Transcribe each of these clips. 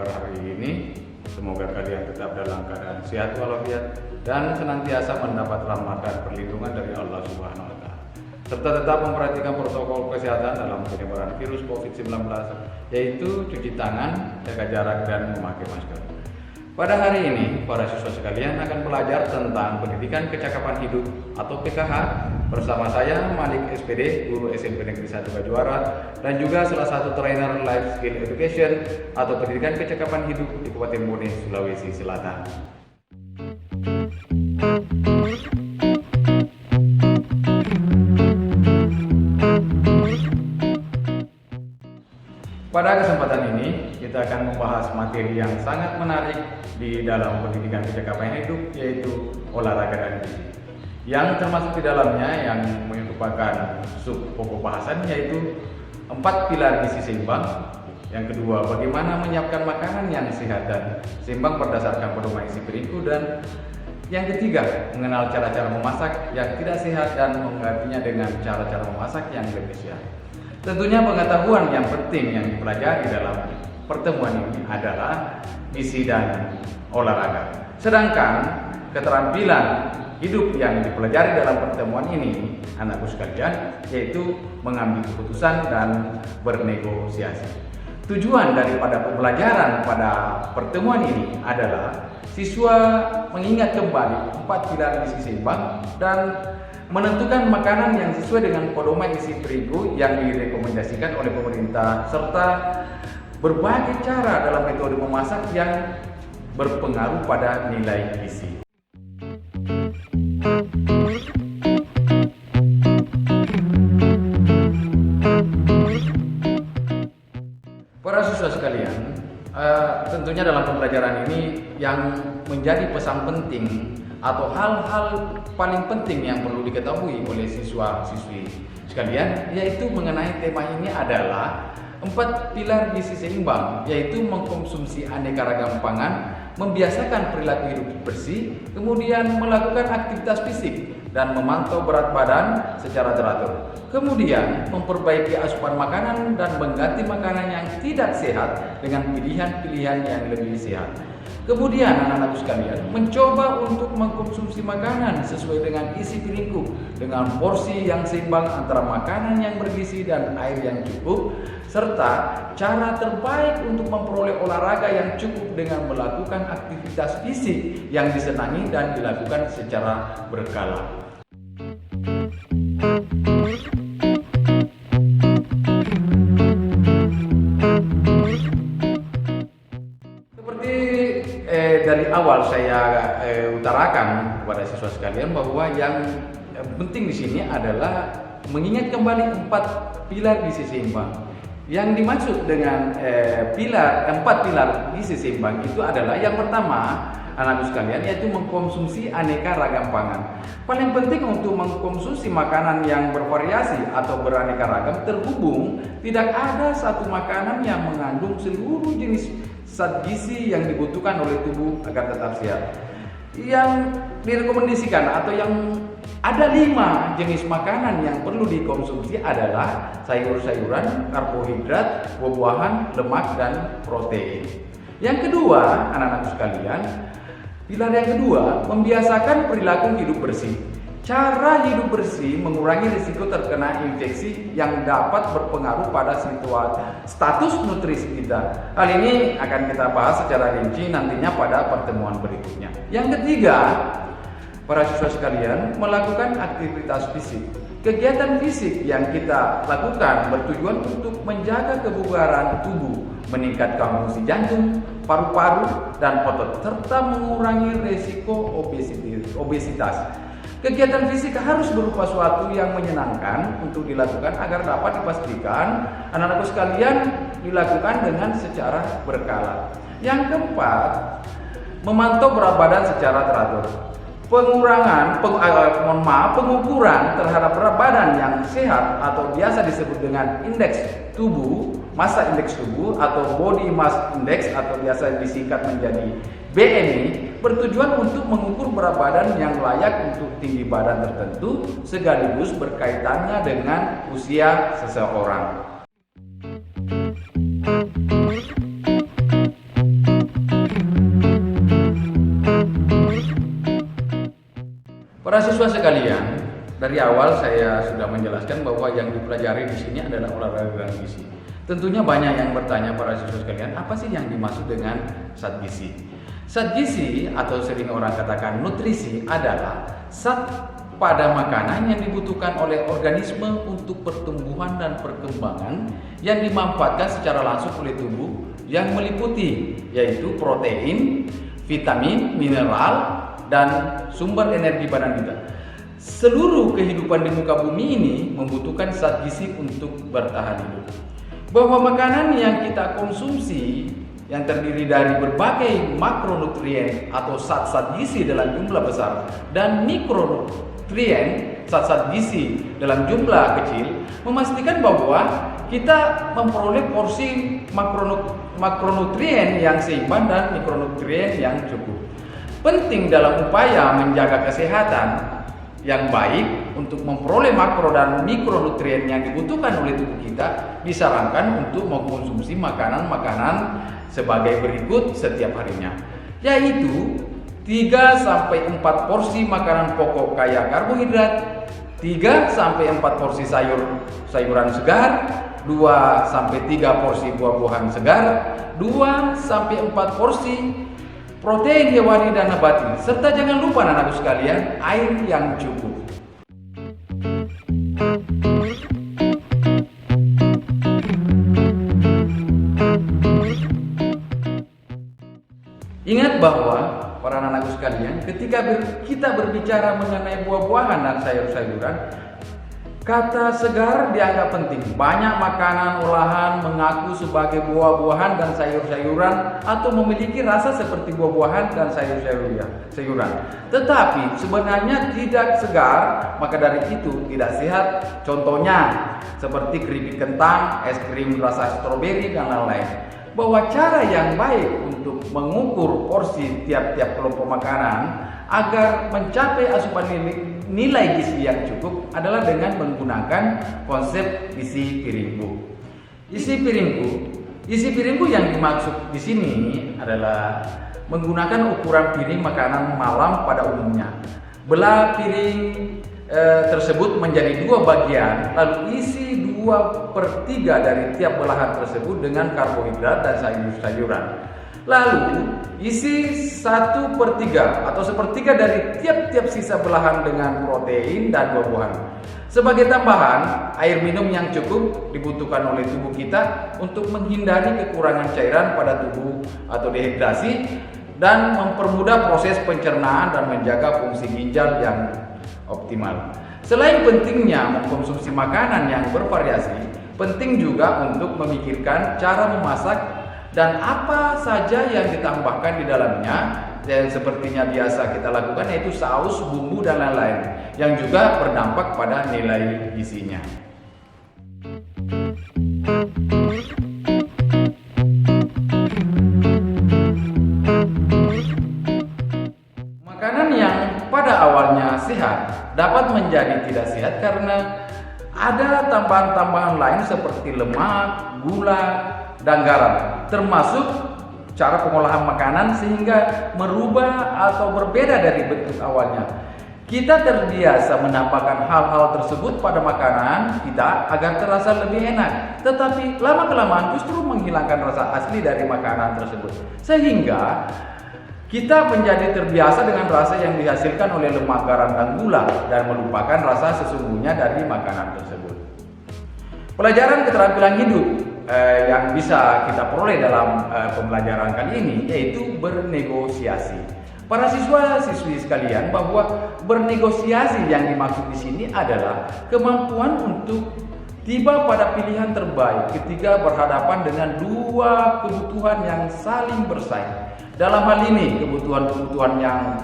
kabar hari ini? Semoga kalian tetap dalam keadaan sehat walafiat dan senantiasa mendapat rahmat dan perlindungan dari Allah Subhanahu wa Ta'ala. Serta tetap memperhatikan protokol kesehatan dalam penyebaran virus COVID-19, yaitu cuci tangan, jaga jarak, dan memakai masker. Pada hari ini, para siswa sekalian akan belajar tentang pendidikan kecakapan hidup atau PKH bersama saya, Malik SPD, guru SMP Negeri 1 Bajuara, dan juga salah satu trainer Life Skill Education atau pendidikan kecakapan hidup di Kabupaten Bone, Sulawesi Selatan. Pada kesempatan ini, kita akan membahas materi yang sangat menarik di dalam pendidikan kecakapan hidup, yaitu olahraga dan gizi. Yang termasuk di dalamnya yang merupakan sub pokok bahasan yaitu 4 pilar gizi seimbang. Yang kedua, bagaimana menyiapkan makanan yang sehat dan seimbang berdasarkan pedoman gizi berikut. Dan yang ketiga, mengenal cara-cara memasak yang tidak sehat dan menggantinya dengan cara-cara memasak yang lebih sehat. Tentunya pengetahuan yang penting yang dipelajari dalam pertemuan ini adalah gizi dan olahraga. Sedangkan keterampilan hidup yang dipelajari dalam pertemuan ini, anakku sekalian, yaitu mengambil keputusan dan bernegosiasi. Tujuan daripada pembelajaran pada pertemuan ini adalah siswa mengingat kembali 4 pilar gizi seimbang dan menentukan makanan yang sesuai dengan pedoman gizi berikut yang direkomendasikan oleh pemerintah, serta berbagai cara dalam metode memasak yang berpengaruh pada nilai gizi. Para siswa sekalian, tentunya dalam pembelajaran ini yang menjadi pesan penting atau hal-hal paling penting yang perlu diketahui oleh siswa-siswi sekalian, yaitu mengenai tema ini adalah 4 pilar gizi seimbang, yaitu mengkonsumsi aneka ragam pangan, membiasakan perilaku hidup bersih, kemudian melakukan aktivitas fisik dan memantau berat badan secara teratur. Kemudian memperbaiki asupan makanan dan mengganti makanan yang tidak sehat dengan pilihan-pilihan yang lebih sehat. Kemudian anak-anakku sekalian mencoba untuk mengkonsumsi makanan sesuai dengan isi piringku dengan porsi yang seimbang antara makanan yang bergizi dan air yang cukup, serta cara terbaik untuk memperoleh olahraga yang cukup dengan melakukan aktivitas fisik yang disenangi dan dilakukan secara berkala. Dari awal saya utarakan kepada siswa sekalian bahwa yang penting di sini adalah mengingat kembali 4 pilar gizi seimbang. Yang dimaksud dengan 4 pilar gizi seimbang itu adalah yang pertama, anak-anak sekalian, yaitu mengkonsumsi aneka ragam pangan. Paling penting untuk mengkonsumsi makanan yang bervariasi atau beraneka ragam terhubung tidak ada satu makanan yang mengandung seluruh jenis zat gizi yang dibutuhkan oleh tubuh agar tetap sehat. Yang direkomendasikan atau yang ada 5 jenis makanan yang perlu dikonsumsi adalah sayur-sayuran, karbohidrat, buah-buahan, lemak, dan protein. Yang kedua, anak-anak sekalian, pilar yang kedua, membiasakan perilaku hidup bersih. Cara hidup bersih mengurangi risiko terkena infeksi yang dapat berpengaruh pada status nutrisi kita. Hal ini akan kita bahas secara rinci nantinya pada pertemuan berikutnya. Yang ketiga, para siswa sekalian, melakukan aktivitas fisik. Kegiatan fisik yang kita lakukan bertujuan untuk menjaga kebugaran tubuh, meningkatkan fungsi jantung, paru-paru, dan otot, serta mengurangi risiko obesitas. Kegiatan fisik harus berupa suatu yang menyenangkan untuk dilakukan agar dapat dipastikan anak-anakku sekalian dilakukan dengan secara berkala. Yang keempat, memantau berat badan secara teratur. Pengukuran terhadap berat badan yang sehat atau biasa disebut dengan indeks tubuh, massa indeks tubuh atau body mass index atau biasa disingkat menjadi BMI, bertujuan untuk mengukur berat badan yang layak untuk tinggi badan tertentu sekaligus berkaitannya dengan usia seseorang. Para siswa sekalian, dari awal saya sudah menjelaskan bahwa yang dipelajari di sini adalah olahraga gizi. Tentunya banyak yang bertanya para siswa sekalian, apa sih yang dimaksud dengan zat gizi? Zat gizi atau sering orang katakan nutrisi adalah zat pada makanan yang dibutuhkan oleh organisme untuk pertumbuhan dan perkembangan yang dimanfaatkan secara langsung oleh tubuh yang meliputi yaitu protein, vitamin, mineral, dan sumber energi badan kita. Seluruh kehidupan di muka bumi ini membutuhkan zat gizi untuk bertahan hidup. Bahwa makanan yang kita konsumsi yang terdiri dari berbagai makronutrien atau zat-zat gizi dalam jumlah besar dan mikronutrien zat-zat gizi dalam jumlah kecil memastikan bahwa kita memperoleh porsi makronutrien yang seimbang dan mikronutrien yang cukup. Penting dalam upaya menjaga kesehatan yang baik untuk memperoleh makro dan mikronutrien yang dibutuhkan oleh tubuh kita, disarankan untuk mengkonsumsi makanan-makanan sebagai berikut setiap harinya, yaitu 3-4 porsi makanan pokok kaya karbohidrat, 3-4 porsi sayuran segar, 2-3 porsi buah-buahan segar, 2-4 porsi protein hewani dan nabati, serta jangan lupa anak-anakku sekalian, air yang cukup. Ingat bahwa para anak-anakku sekalian, ketika kita berbicara mengenai buah-buahan dan sayur-sayuran, kata segar dianggap penting. Banyak makanan olahan mengaku sebagai buah-buahan dan sayur-sayuran atau memiliki rasa seperti buah-buahan dan sayur-sayuran. Tetapi sebenarnya tidak segar, maka dari itu tidak sehat. Contohnya seperti keripik kentang, es krim rasa stroberi dan lain-lain. Bahwa cara yang baik untuk mengukur porsi tiap-tiap kelompok makanan agar mencapai asupan nilai gizi yang cukup adalah dengan menggunakan konsep isi piringku. Isi piringku yang dimaksud di sini adalah menggunakan ukuran piring makanan malam pada umumnya. Belah piring tersebut menjadi 2 bagian, lalu isi 2/3 dari tiap belahan tersebut dengan karbohidrat dan sayur-sayuran. Lalu isi 1/3 atau 1/3 dari tiap-tiap sisa belahan dengan protein dan buah-buahan. Sebagai tambahan, air minum yang cukup dibutuhkan oleh tubuh kita untuk menghindari kekurangan cairan pada tubuh atau dehidrasi dan mempermudah proses pencernaan dan menjaga fungsi ginjal yang optimal. Selain pentingnya mengkonsumsi makanan yang bervariasi, penting juga untuk memikirkan cara memasak dan apa saja yang ditambahkan di dalamnya, dan sepertinya biasa kita lakukan yaitu saus, bumbu dan lain-lain yang juga berdampak pada nilai gizinya. Makanan yang pada awalnya sehat dapat menjadi tidak sehat karena ada tambahan-tambahan lain seperti lemak, gula, dan garam, termasuk cara pengolahan makanan sehingga merubah atau berbeda dari bentuk awalnya. Kita terbiasa menambahkan hal-hal tersebut pada makanan kita agar terasa lebih enak, tetapi lama-kelamaan justru menghilangkan rasa asli dari makanan tersebut, sehingga kita menjadi terbiasa dengan rasa yang dihasilkan oleh lemak, garam, dan gula dan melupakan rasa sesungguhnya dari makanan tersebut. Pelajaran keterampilan hidup yang bisa kita peroleh dalam pembelajaran kali ini yaitu bernegosiasi. Para siswa-siswi sekalian, bahwa bernegosiasi yang dimaksud di sini adalah kemampuan untuk tiba pada pilihan terbaik ketika berhadapan dengan 2 kebutuhan yang saling bersaing. Dalam hal ini, kebutuhan-kebutuhan yang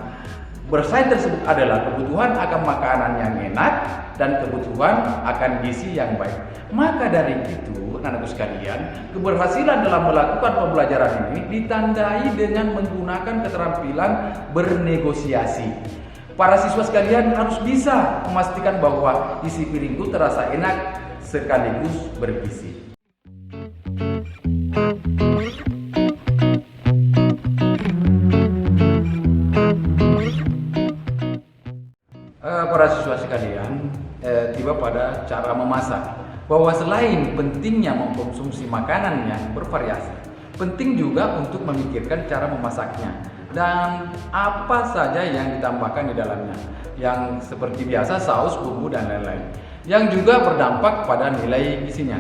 bersaing tersebut adalah kebutuhan akan makanan yang enak dan kebutuhan akan gizi yang baik. Maka dari itu, anak-anakku sekalian, keberhasilan dalam melakukan pembelajaran ini ditandai dengan menggunakan keterampilan bernegosiasi. Para siswa sekalian harus bisa memastikan bahwa isi piringku terasa enak sekaligus bergizi. cara memasak, bahwa selain pentingnya mengkonsumsi makanan yang bervariasi, penting juga untuk memikirkan cara memasaknya dan apa saja yang ditambahkan di dalamnya, yang seperti biasa saus, bumbu, dan lain-lain, yang juga berdampak pada nilai gizinya.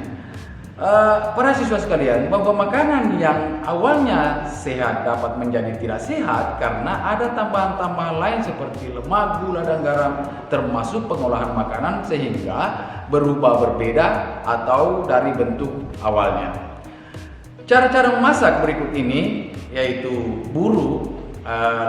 Para siswa sekalian, bahwa makanan yang awalnya sehat dapat menjadi tidak sehat karena ada tambahan-tambahan lain seperti lemak, gula, dan garam termasuk pengolahan makanan sehingga berubah berbeda atau dari bentuk awalnya. Cara-cara memasak berikut ini yaitu buruk,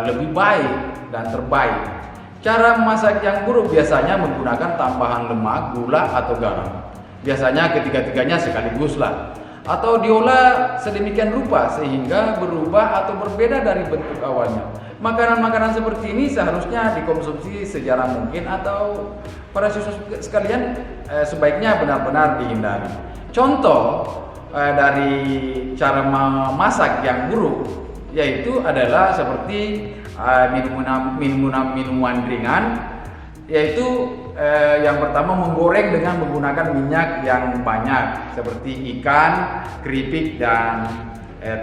lebih baik, dan terbaik. Cara memasak yang buruk biasanya menggunakan tambahan lemak, gula, atau garam. Biasanya ketiga-tiganya sekaligus lah, atau diolah sedemikian rupa sehingga berubah atau berbeda dari bentuk awalnya. Makanan-makanan seperti ini seharusnya dikonsumsi sejarah mungkin atau para siswa sekalian sebaiknya benar-benar dihindari. Contoh dari cara memasak yang buruk yaitu adalah seperti minuman ringan, yaitu yang pertama menggoreng dengan menggunakan minyak yang banyak seperti ikan, keripik, dan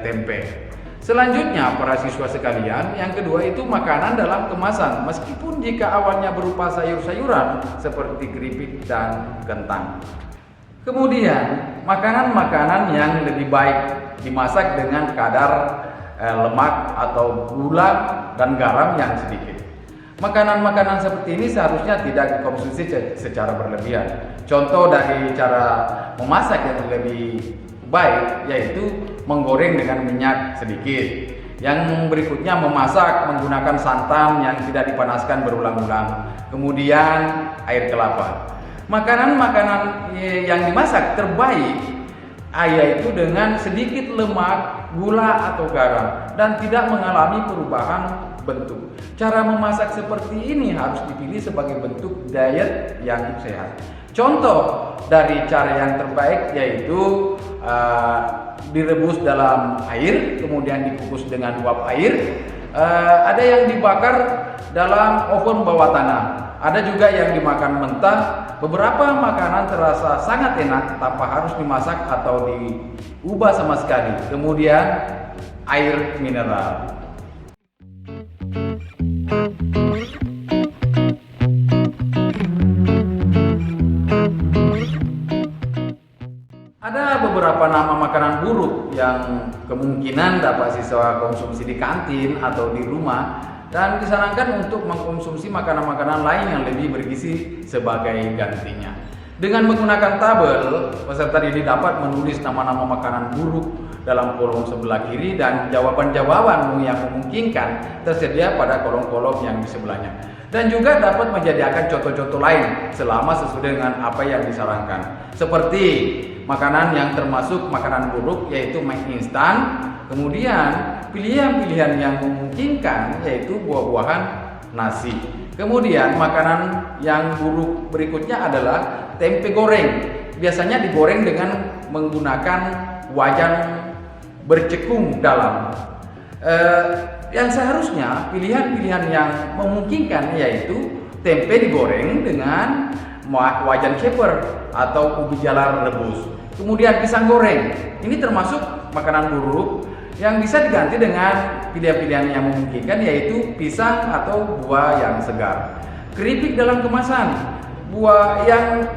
tempe. Selanjutnya para siswa sekalian, yang kedua itu makanan dalam kemasan, meskipun jika awalnya berupa sayur-sayuran seperti keripik dan kentang. Kemudian makanan-makanan yang lebih baik dimasak dengan kadar lemak atau gula dan garam yang sedikit. Makanan-makanan seperti ini seharusnya tidak dikonsumsi secara berlebihan. Contoh dari cara memasak yang lebih baik yaitu menggoreng dengan minyak sedikit. Yang berikutnya memasak menggunakan santan yang tidak dipanaskan berulang-ulang. Kemudian air kelapa. Makanan-makanan yang dimasak terbaik yaitu dengan sedikit lemak, gula, atau garam dan tidak mengalami perubahan bentuk. Cara memasak seperti ini harus dipilih sebagai bentuk diet yang sehat. Contoh dari cara yang terbaik yaitu direbus dalam air, kemudian dikukus dengan uap air. Ada yang dibakar dalam oven bawah tanah. Ada juga yang dimakan mentah. Beberapa makanan terasa sangat enak tanpa harus dimasak atau diubah sama sekali. Kemudian air mineral. Ada beberapa nama makanan buruk yang kemungkinan dapat siswa konsumsi di kantin atau di rumah dan disarankan untuk mengkonsumsi makanan-makanan lain yang lebih bergizi sebagai gantinya. Dengan menggunakan tabel, peserta didik dapat menulis nama-nama makanan buruk dalam kolom sebelah kiri dan jawaban-jawaban yang memungkinkan tersedia pada kolom-kolom yang di sebelahnya. Dan juga dapat menyediakan contoh-contoh lain selama sesuai dengan apa yang disarankan. Seperti makanan yang termasuk makanan buruk yaitu mie instan, kemudian pilihan-pilihan yang memungkinkan yaitu buah-buahan, nasi. Kemudian makanan yang buruk berikutnya adalah tempe goreng. Biasanya digoreng dengan menggunakan wajan bercekung dalam. Yang seharusnya pilihan-pilihan yang memungkinkan yaitu tempe digoreng dengan wajan keper atau ubi jalar rebus. Kemudian pisang goreng. Ini termasuk makanan buruk yang bisa diganti dengan pilihan-pilihan yang memungkinkan yaitu pisang atau buah yang segar. Keripik dalam kemasan, buah yang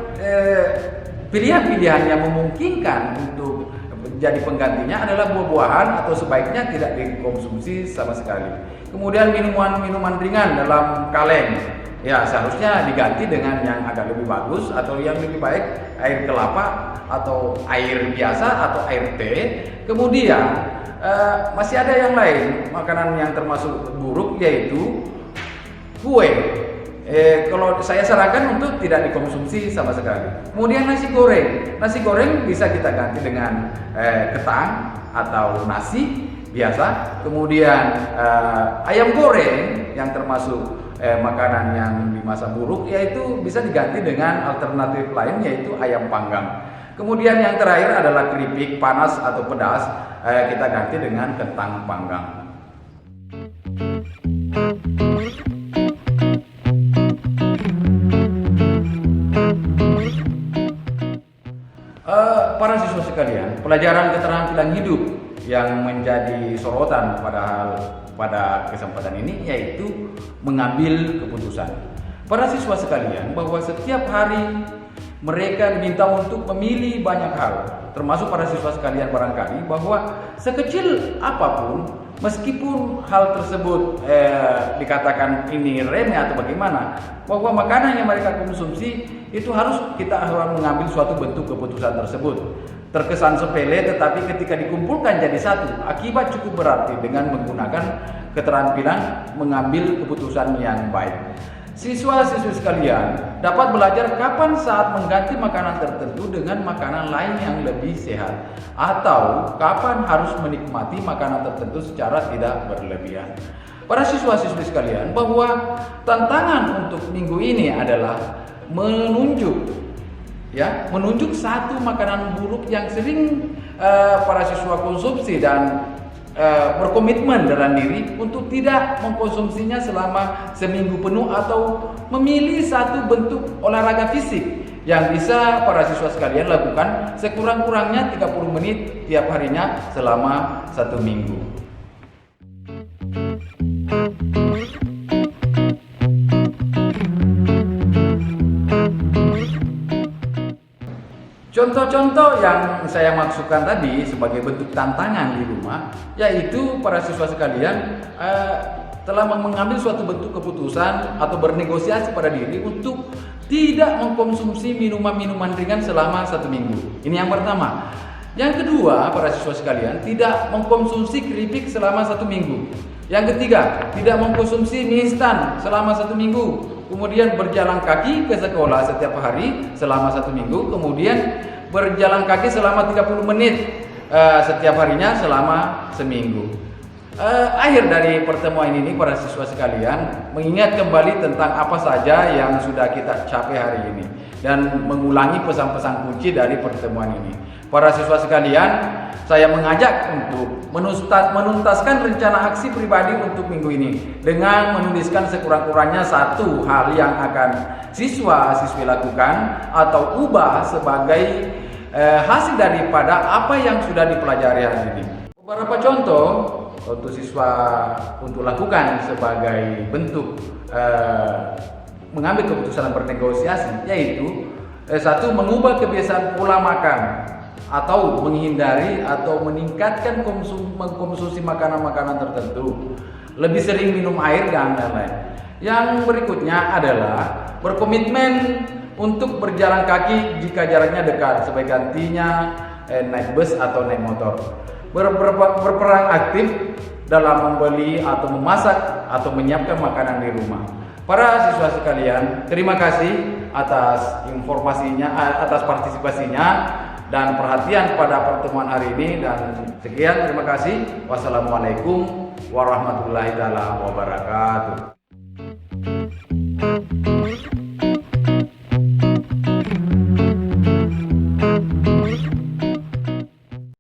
pilihan-pilihan yang memungkinkan untuk jadi penggantinya adalah buah-buahan atau sebaiknya tidak dikonsumsi sama sekali. Kemudian minuman ringan dalam kaleng, ya seharusnya diganti dengan yang agak lebih bagus atau yang lebih baik air kelapa atau air biasa atau air teh. Kemudian masih ada yang lain makanan yang termasuk buruk yaitu kue. Kalau saya sarankan untuk tidak dikonsumsi sama sekali. Kemudian nasi goreng bisa kita ganti dengan ketan atau nasi biasa. Kemudian ayam goreng yang termasuk makanan yang di masa buruk yaitu bisa diganti dengan alternatif lain yaitu ayam panggang. Kemudian yang terakhir adalah keripik panas atau pedas, kita ganti dengan kentang panggang. pelajaran keterampilan hidup yang menjadi sorotan pada kesempatan ini, yaitu mengambil keputusan. Para siswa sekalian, bahwa setiap hari mereka diminta untuk memilih banyak hal, termasuk para siswa sekalian barangkali bahwa sekecil apapun, meskipun hal tersebut dikatakan ini remeh atau bagaimana, bahwa makanan yang mereka konsumsi itu kita harus mengambil suatu bentuk keputusan tersebut. Terkesan sepele, tetapi ketika dikumpulkan jadi satu, akibat cukup berarti dengan menggunakan keterampilan mengambil keputusan yang baik. Siswa-siswi sekalian dapat belajar kapan saat mengganti makanan tertentu dengan makanan lain yang lebih sehat, atau kapan harus menikmati makanan tertentu secara tidak berlebihan. Para siswa-siswi sekalian, bahwa tantangan untuk minggu ini adalah menunjuk satu makanan buruk yang sering para siswa konsumsi dan berkomitmen dalam diri untuk tidak mengkonsumsinya selama seminggu penuh, atau memilih satu bentuk olahraga fisik yang bisa para siswa sekalian lakukan sekurang-kurangnya 30 menit tiap harinya selama 1 minggu. Contoh-contoh yang saya maksudkan tadi sebagai bentuk tantangan di rumah, yaitu para siswa sekalian telah mengambil suatu bentuk keputusan atau bernegosiasi pada diri untuk tidak mengkonsumsi minuman-minuman ringan selama 1 minggu. Ini yang pertama. Yang kedua, para siswa sekalian, tidak mengkonsumsi keripik selama 1 minggu. Yang ketiga, tidak mengkonsumsi mie instan selama 1 minggu. Kemudian berjalan kaki ke sekolah setiap hari selama 1 minggu. Kemudian berjalan kaki selama 30 menit setiap harinya selama seminggu. Akhir dari pertemuan ini, para siswa sekalian, mengingat kembali tentang apa saja yang sudah kita capai hari ini dan mengulangi pesan-pesan kunci dari pertemuan ini. Para siswa sekalian, saya mengajak untuk menuntaskan rencana aksi pribadi untuk minggu ini dengan menuliskan sekurang-kurangnya satu hal yang akan siswa-siswi lakukan atau ubah sebagai hasil daripada apa yang sudah dipelajari hari ini. Beberapa contoh untuk siswa untuk lakukan sebagai bentuk mengambil keputusan bernegosiasi, yaitu satu, mengubah kebiasaan pola makan atau menghindari atau meningkatkan mengkonsumsi makanan-makanan tertentu, lebih sering minum air dan lain-lain. Yang berikutnya adalah berkomitmen untuk berjalan kaki jika jaraknya dekat, sebagai gantinya naik bus atau naik motor. Berperan aktif dalam membeli atau memasak atau menyiapkan makanan di rumah. Para siswa sekalian, terima kasih atas informasinya, atas partisipasinya dan perhatian pada pertemuan hari ini, dan sekian, terima kasih. Wassalamualaikum warahmatullahi wabarakatuh.